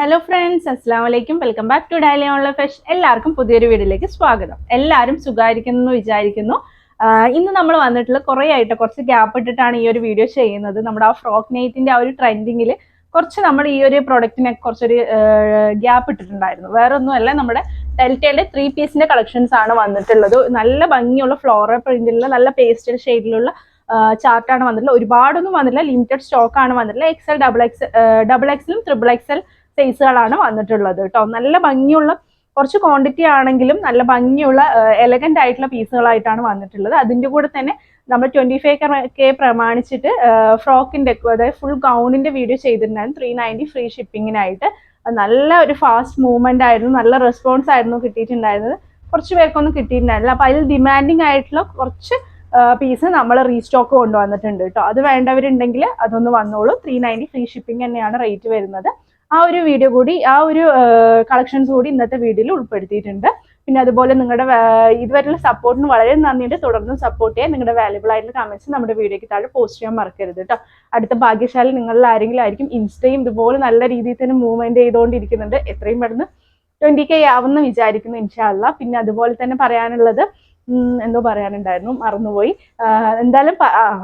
Hello friends, അസ്സാം വലൈക്കും. Welcome back to daily online fashion. എല്ലാവർക്കും പുതിയൊരു വീഡിയോയിലേക്ക് സ്വാഗതം. എല്ലാവരും സുഖമായിരിക്കുന്നു എന്ന് വിചാരിക്കുന്നു. ഇന്ന് നമ്മൾ വന്നിട്ടുള്ള കുറേ ആയിട്ട് കുറച്ച് ഗ്യാപ്പ് ഇട്ടിട്ടാണ് ഈ ഒരു വീഡിയോ ചെയ്യുന്നത്. നമ്മുടെ ആ ഫ്രോക്ക് നെയ്റ്റിന്റെ ആ ഒരു ട്രെൻഡിങ്ങിൽ കുറച്ച് നമ്മൾ ഈ ഒരു പ്രൊഡക്റ്റിനെ കുറച്ചൊരു ഗ്യാപ്പ് ഇട്ടിട്ടുണ്ടായിരുന്നു. വേറെ ഒന്നുമല്ല, നമ്മുടെ ഡെൽറ്റയുടെ 3 പീസിന്റെ കളക്ഷൻസ് ആണ് വന്നിട്ടുള്ളത്. നല്ല ഭംഗിയുള്ള ഫ്ലോറൽ പ്രിന്റിലുള്ള നല്ല പേസ്റ്റൽ ഷെയ്ഡിലുള്ള ചാർട്ടാണ് വന്നിട്ടുള്ളത്. ഒരുപാടൊന്നും വന്നില്ല, ലിമിറ്റഡ് സ്റ്റോക്ക് ആണ് വന്നിട്ടുള്ളത്. XL, ഡബിൾ എക്സലും XXL സൈസുകളാണ് വന്നിട്ടുള്ളത് കേട്ടോ. നല്ല ഭംഗിയുള്ള കുറച്ച് ക്വാണ്ടിറ്റി ആണെങ്കിലും നല്ല ഭംഗിയുള്ള എലഗന്റ് ആയിട്ടുള്ള പീസുകളായിട്ടാണ് വന്നിട്ടുള്ളത്. അതിന്റെ കൂടെ തന്നെ നമ്മൾ 25K പ്രമാണിച്ചിട്ട് ഫ്രോക്കിന്റെ അതായത് ഫുൾ ഗൗണിന്റെ വീഡിയോ ചെയ്തിട്ടുണ്ടായിരുന്നു. 390 ഫ്രീ ഷിപ്പിങ്ങിനായിട്ട്. നല്ല ഒരു ഫാസ്റ്റ് മൂവ്മെന്റ് ആയിരുന്നു, നല്ല റെസ്പോൺസ് ആയിരുന്നു കിട്ടിയിട്ടുണ്ടായിരുന്നത്. കുറച്ച് പേർക്കൊന്നും കിട്ടിയിട്ടുണ്ടായിരുന്നില്ല. അപ്പൊ അതിൽ ഡിമാൻഡിങ് ആയിട്ടുള്ള കുറച്ച് പീസ് നമ്മൾ റീസ്റ്റോക്ക് കൊണ്ടുവന്നിട്ടുണ്ട് കേട്ടോ. അത് വേണ്ടവരുണ്ടെങ്കിൽ അതൊന്ന് വന്നോളൂ. 390 ഫ്രീ ഷിപ്പിംഗ് തന്നെയാണ് റേറ്റ് വരുന്നത്. ആ ഒരു വീഡിയോ കൂടി, ആ ഒരു കളക്ഷൻസ് കൂടി ഇന്നത്തെ വീഡിയോയിൽ ഉൾപ്പെടുത്തിയിട്ടുണ്ട്. പിന്നെ അതുപോലെ നിങ്ങളുടെ ഇതുവരെയുള്ള സപ്പോർട്ടിന് വളരെ നന്ദിയുണ്ട്. തുടർന്നും സപ്പോർട്ട് ചെയ്യാൻ നിങ്ങളുടെ വാല്യുബിൾ ആയിട്ടുള്ള കമന്റ്സ് നമ്മുടെ വീഡിയോയ്ക്ക് താഴെ പോസ്റ്റ് ചെയ്യാൻ മറക്കരുത് കേട്ടോ. അടുത്ത ഭാഗ്യശാലി നിങ്ങളിൽ ആരെങ്കിലും ആയിരിക്കും. ഇൻസ്റ്റയും ഇതുപോലെ നല്ല രീതിയിൽ തന്നെ മൂവ്മെന്റ് ചെയ്തുകൊണ്ടിരിക്കുന്നുണ്ട്. എത്രയും പെട്ടെന്ന് 20K ആവുമെന്ന് വിചാരിക്കുന്നു ഇൻഷാ അല്ലാ. പിന്നെ അതുപോലെ തന്നെ പറയാനുള്ളത്, എന്തോ പറയാനുണ്ടായിരുന്നു, മറന്നുപോയി. എന്തായാലും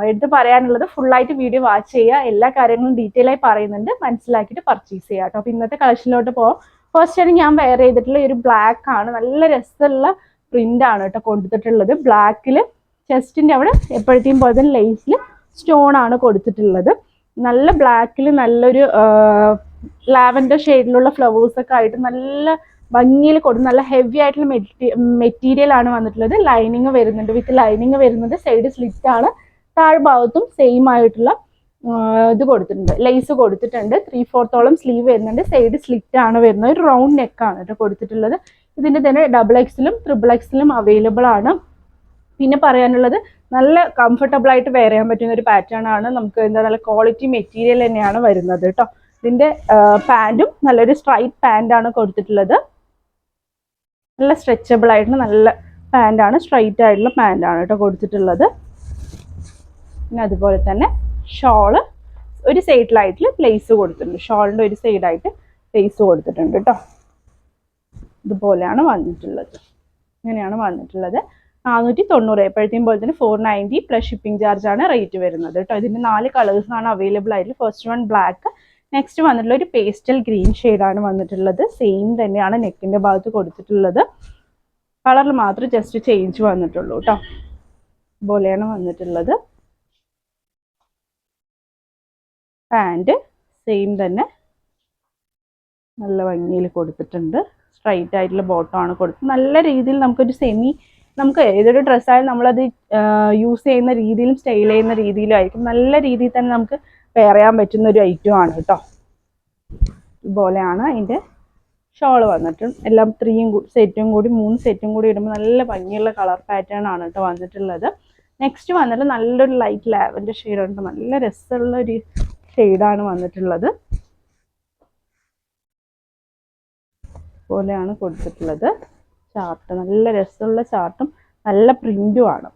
എടുത്ത് പറയാനുള്ളത്, ഫുള്ളായിട്ട് വീഡിയോ വാച്ച് ചെയ്യുക. എല്ലാ കാര്യങ്ങളും ഡീറ്റെയിൽ ആയി പറയുന്നുണ്ട്, മനസ്സിലാക്കിയിട്ട് പർച്ചേസ് ചെയ്യുക കേട്ടോ. അപ്പൊ ഇന്നത്തെ കളക്ഷനിലോട്ട് പോകാം. ഫസ്റ്റ് ആണ് ഞാൻ വെയർ ചെയ്തിട്ടുള്ള ഒരു ബ്ലാക്ക് ആണ്. നല്ല രസമുള്ള പ്രിന്റ് ആണ് കേട്ടോ കൊടുത്തിട്ടുള്ളത്. ബ്ലാക്കിൽ ചെസ്റ്റിന്റെ അവിടെ എപ്പോഴത്തെയും പോലെ തന്നെ ലേസിൽ സ്റ്റോൺ ആണ് കൊടുത്തിട്ടുള്ളത്. നല്ല ബ്ലാക്കിൽ നല്ലൊരു ലാവൻഡർ ഷെയ്ഡിലുള്ള ഫ്ലവേഴ്സ് ഒക്കെ ആയിട്ട് നല്ല ഭംഗിയിൽ കൊടുക്കും. നല്ല ഹെവി ആയിട്ടുള്ള മെറ്റീരിയൽ ആണ് വന്നിട്ടുള്ളത്. ലൈനിങ് വരുന്നുണ്ട്, വിത്ത് ലൈനിങ് വരുന്നുണ്ട്. സൈഡ് സ്ലിറ്റ് ആണ്. താഴ്ഭാഗത്തും സെയിം ആയിട്ടുള്ള ഇത് കൊടുത്തിട്ടുണ്ട്, ലേസ് കൊടുത്തിട്ടുണ്ട്. 3/4 സ്ലീവ് വരുന്നുണ്ട്. സൈഡ് സ്ലിറ്റ് ആണ് വരുന്നത്. ഒരു റൗണ്ട് നെക്ക് ആണ് കേട്ടോ കൊടുത്തിട്ടുള്ളത്. ഇതിന്റെ തന്നെ XXL, XXL അവൈലബിൾ ആണ്. പിന്നെ പറയാനുള്ളത്, നല്ല കംഫർട്ടബിൾ ആയിട്ട് വെയർ ചെയ്യാൻ പറ്റുന്ന ഒരു പാറ്റേൺ ആണ്. നമുക്ക് എന്താ നല്ല ക്വാളിറ്റി മെറ്റീരിയൽ തന്നെയാണ് വരുന്നത് കേട്ടോ. ഇതിന്റെ പാൻറ്റും നല്ലൊരു സ്ട്രൈറ്റ് പാൻ്റ് ആണ് കൊടുത്തിട്ടുള്ളത്. നല്ല സ്ട്രെച്ചബിൾ ആയിട്ടുള്ള നല്ല പാൻ്റാണ്, സ്ട്രൈറ്റ് ആയിട്ടുള്ള പാൻ്റാണ് കേട്ടോ കൊടുത്തിട്ടുള്ളത്. പിന്നെ അതുപോലെ തന്നെ ഷോള് ഒരു സൈഡിലായിട്ട് പ്ലേസ് കൊടുത്തിട്ടുണ്ട്. ഷോളിൻ്റെ ഒരു സൈഡായിട്ട് പ്ലേസ് കൊടുത്തിട്ടുണ്ട് കേട്ടോ. ഇതുപോലെയാണ് വന്നിട്ടുള്ളത്. ഇങ്ങനെയാണ് വന്നിട്ടുള്ളത്. 490 എപ്പോഴത്തെയും പോലെ തന്നെ 490 പ്ലസ് ഷിപ്പിംഗ് ചാർജ് ആണ് റേറ്റ് വരുന്നത് കേട്ടോ. ഇതിൻ്റെ 4 കളേഴ്സ് ആണ് അവൈലബിൾ ആയിട്ടുള്ളത്. ഫസ്റ്റ് വൺ ബ്ലാക്ക്, നെക്സ്റ്റ് വന്നിട്ടുള്ള ഒരു പേസ്റ്റൽ ഗ്രീൻ ഷെയ്ഡാണ് വന്നിട്ടുള്ളത്. സെയിം തന്നെയാണ് നെക്കിന്റെ ഭാഗത്ത് കൊടുത്തിട്ടുള്ളത്. കളറിൽ മാത്രം ജസ്റ്റ് ചേഞ്ച് വന്നിട്ടുള്ളൂ കേട്ടോ. ഇതുപോലെയാണ് വന്നിട്ടുള്ളത്. പാൻറ് സെയിം തന്നെ നല്ല ഭംഗിയിൽ കൊടുത്തിട്ടുണ്ട്. സ്ട്രൈറ്റ് ആയിട്ടുള്ള ബോട്ടം ആണ് കൊടുത്തത്. നല്ല രീതിയിൽ നമുക്ക് ഏതൊരു ഡ്രസ്സായാലും നമ്മളത് യൂസ് ചെയ്യുന്ന രീതിയിലും സ്റ്റൈൽ ചെയ്യുന്ന രീതിയിലും ആയിരിക്കും. നല്ല രീതിയിൽ തന്നെ നമുക്ക് വെയർ ചെയ്യാൻ പറ്റുന്ന ഒരു ഐറ്റം ആണ് കേട്ടോ. ഇതുപോലെയാണ് അതിൻ്റെ ഷോള് വന്നിട്ട്. എല്ലാം 3 സെറ്റും കൂടി 3 സെറ്റും കൂടി ഇടുമ്പോൾ നല്ല ഭംഗിയുള്ള കളർ പാറ്റേൺ ആണ് കേട്ടോ വന്നിട്ടുള്ളത്. നെക്സ്റ്റ് വന്നിട്ട് നല്ലൊരു ലൈറ്റ് ലാവൻഡർ ഷെയ്ഡ് ഉണ്ട്. നല്ല രസമുള്ള ഒരു ഷെയ്ഡാണ് വന്നിട്ടുള്ളത്. ഇതുപോലെയാണ് കൊടുത്തിട്ടുള്ളത്. ചാർട്ട് നല്ല രസമുള്ള ചാർട്ടും നല്ല പ്രിന്റും ആണ്.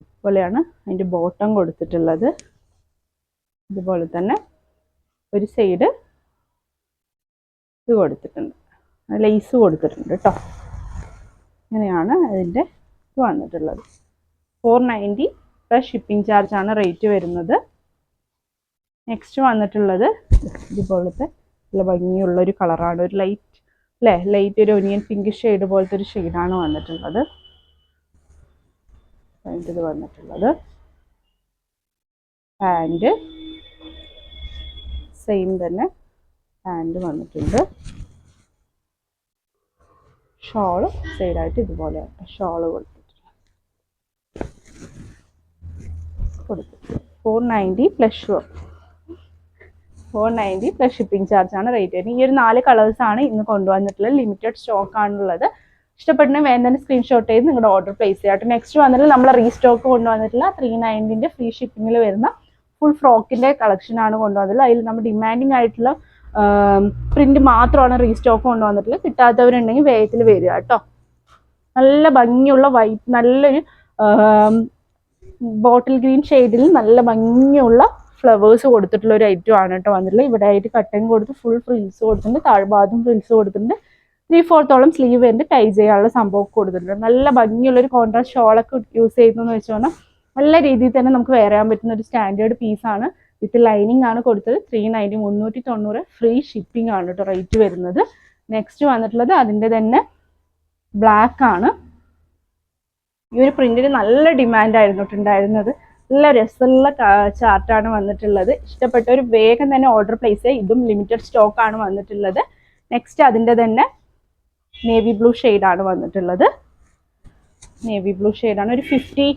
ഇതുപോലെയാണ് അതിൻ്റെ ബോട്ടം കൊടുത്തിട്ടുള്ളത്. ഇതുപോലെ തന്നെ ഒരു സൈഡ് ഇത് കൊടുത്തിട്ടുണ്ട്, ലേസ് കൊടുത്തിട്ടുണ്ട് കേട്ടോ. ഇങ്ങനെയാണ് അതിൻ്റെ ഇത് വന്നിട്ടുള്ളത്. 490 പ്ലസ് ഷിപ്പിംഗ് ചാർജ് ആണ് റേറ്റ് വരുന്നത്. നെക്സ്റ്റ് വന്നിട്ടുള്ളത് ഇതുപോലത്തെ നല്ല ഭംഗിയുള്ളൊരു കളറാണ്. ഒരു ലൈറ്റ് ഒരു ഒനിയൻ പിങ്ക് ഷെയ്ഡ് പോലത്തെ ഒരു ഷെയ്ഡാണ് വന്നിട്ടുള്ളത്. ഇത് വന്നിട്ടുള്ളത് പാൻറ് സെയിം തന്നെ പാൻറ് വന്നിട്ടുണ്ട്. ഷോള് സൈഡായിട്ട് ഇതുപോലെയാണ് ഷോള് കൊടുത്തിട്ടുണ്ട്. 490 പ്ലസ് ഷിപ്പിംഗ് ചാർജ് ആണ് റേറ്റ് വരുന്നത്. ഈ ഒരു 4 കളേഴ്സ് ആണ് ഇന്ന് കൊണ്ടുവന്നിട്ടുള്ളത്. ലിമിറ്റഡ് സ്റ്റോക്ക് ആണുള്ളത്. ഇഷ്ടപ്പെടുന്ന വേണ്ടതിന് സ്ക്രീൻഷോട്ട് ചെയ്ത് നിങ്ങളുടെ ഓർഡർ പ്ലേസ് ചെയ്യാം. നെക്സ്റ്റ് വന്നിട്ട് നമ്മൾ റീസ്റ്റോക്ക് കൊണ്ടുവന്നിട്ടുള്ള 390 ഫ്രീ ഷിപ്പിങ്ങിൽ വരുന്ന ഫുൾ ഫ്രോക്കിന്റെ കളക്ഷൻ ആണ് കൊണ്ടുവന്നിട്ടുള്ളത്. അതിൽ നമ്മൾ ഡിമാൻഡിങ് ആയിട്ടുള്ള പ്രിന്റ് മാത്രമാണ് റീസ്റ്റോക്ക് കൊണ്ടുവന്നിട്ടുള്ളത്. കിട്ടാത്തവരുണ്ടെങ്കിൽ വേഗത്തിൽ വരിക കേട്ടോ. നല്ല ഭംഗിയുള്ള നല്ലൊരു ബോട്ടിൽ ഗ്രീൻ ഷെയ്ഡിൽ നല്ല ഭംഗിയുള്ള ഫ്ലവേഴ്സ് കൊടുത്തിട്ടുള്ള ഒരു ഐറ്റം ആണ് കേട്ടോ വന്നിട്ടുള്ളത്. ഇവിടെ ആയിട്ട് കട്ടിങ് കൊടുത്ത് ഫുൾ ഫ്രിൽസ് കൊടുത്തിട്ടുണ്ട്, താഴ്ഭാഗത്തും ഫ്രിൽസ് കൊടുത്തിട്ടുണ്ട്. 3/4 സ്ലീവ് വരുന്നുണ്ട്, ടൈ ചെയ്യാനുള്ള സംഭവം കൊടുത്തിട്ടുണ്ട്. നല്ല ഭംഗിയുള്ളൊരു കോൺട്രാസ്റ്റ് ഷോളൊക്കെ യൂസ് ചെയ്യുന്നതെന്ന് വെച്ച് പറഞ്ഞാൽ നല്ല രീതിയിൽ തന്നെ നമുക്ക് വെയർ ചെയ്യാൻ പറ്റുന്ന ഒരു സ്റ്റാൻഡേർഡ് പീസാണ്. വിത്ത് ലൈനിങ് ആണ് കൊടുത്തത്. 390 390 ഫ്രീ ഷിപ്പിംഗ് ആണ് കേട്ടോ റേറ്റ് വരുന്നത്. നെക്സ്റ്റ് വന്നിട്ടുള്ളത് അതിൻ്റെ തന്നെ ബ്ലാക്ക് ആണ്. ഈ ഒരു പ്രിന്റിന് നല്ല ഡിമാൻഡ് ആയിരുന്നു ഉണ്ടായിരുന്നത്. നല്ല രസമുള്ള ചാർട്ടാണ് വന്നിട്ടുള്ളത്. ഇഷ്ടപ്പെട്ട ഒരു വേഗം തന്നെ ഓർഡർ പ്ലേസ് ചെയ്യുക. ഇതും ലിമിറ്റഡ് സ്റ്റോക്ക് ആണ് വന്നിട്ടുള്ളത്. നെക്സ്റ്റ് അതിൻ്റെ തന്നെ നേവി ബ്ലൂ ആണ് വന്നിട്ടുള്ളത്. നേവി ബ്ലൂ ആണ്. ഒരു 50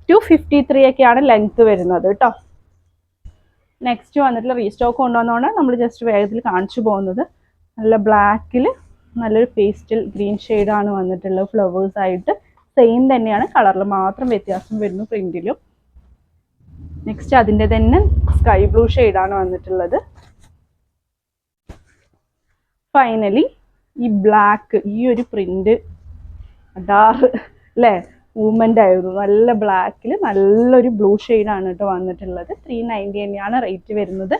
to 53 ഒക്കെയാണ് ലെങ്ത് വരുന്നത് കേട്ടോ. നെക്സ്റ്റ് വന്നിട്ടുള്ള റീസ്റ്റോക്ക് കൊണ്ടുവന്നോണ്ട് നമ്മൾ ജസ്റ്റ് വേഗത്തിൽ കാണിച്ചു പോകുന്നത്. നല്ല ബ്ലാക്കിൽ നല്ലൊരു പേസ്റ്റൽ ഗ്രീൻ ആണ് വന്നിട്ടുള്ളത്. ഫ്ലവേഴ്സ് ആയിട്ട് സെയിം തന്നെയാണ്, കളറിൽ മാത്രം വ്യത്യാസം വരുന്നു പ്രിന്റിലും. നെക്സ്റ്റ് അതിൻ്റെ തന്നെ സ്കൈ ബ്ലൂ ആണ് വന്നിട്ടുള്ളത്. ഫൈനലി ഈ ബ്ലാക്ക്, ഈ ഒരു പ്രിന്റ് അടാറ് അല്ലേ, മൂവ്മെന്റ് ആയിരുന്നു. നല്ല ബ്ലാക്കിൽ നല്ലൊരു ബ്ലൂ ആണ് കേട്ടോ വന്നിട്ടുള്ളത്. 390 തന്നെയാണ് റേറ്റ് വരുന്നത്.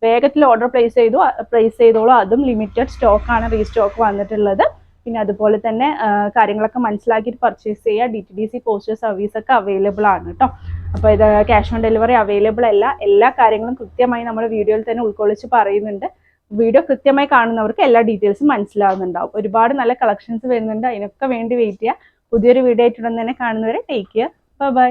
വേഗത്തിൽ ഓർഡർ പ്ലേസ് ചെയ്തോളൂ. അതും ലിമിറ്റഡ് സ്റ്റോക്കാണ് റീസ്റ്റോക്ക് വന്നിട്ടുള്ളത്. പിന്നെ അതുപോലെ തന്നെ കാര്യങ്ങളൊക്കെ മനസ്സിലാക്കിയിട്ട് പർച്ചേസ് ചെയ്യുക. DTDC പോസ്റ്റൽ സർവീസ് ഒക്കെ അവൈലബിൾ ആണ് കേട്ടോ. അപ്പോൾ ഇത് ക്യാഷ് ഓൺ ഡെലിവറി അവൈലബിൾ അല്ല. എല്ലാ കാര്യങ്ങളും കൃത്യമായി നമ്മുടെ വീഡിയോയിൽ തന്നെ ഉൾക്കൊള്ളിച്ച് പറയുന്നുണ്ട്. വീഡിയോ കൃത്യമായി കാണുന്നവർക്ക് എല്ലാ ഡീറ്റെയിൽസും മനസ്സിലാവുന്നുണ്ടാവും. ഒരുപാട് നല്ല കളക്ഷൻസ് വരുന്നുണ്ട്. അതിനൊക്കെ വേണ്ടി വെയിറ്റ് ചെയ്യുക. പുതിയൊരു വീഡിയോ ആയിട്ടുണ്ടെന്ന് തന്നെ കാണുന്നവരെ ടേക്ക് കെയർ. ബൈ.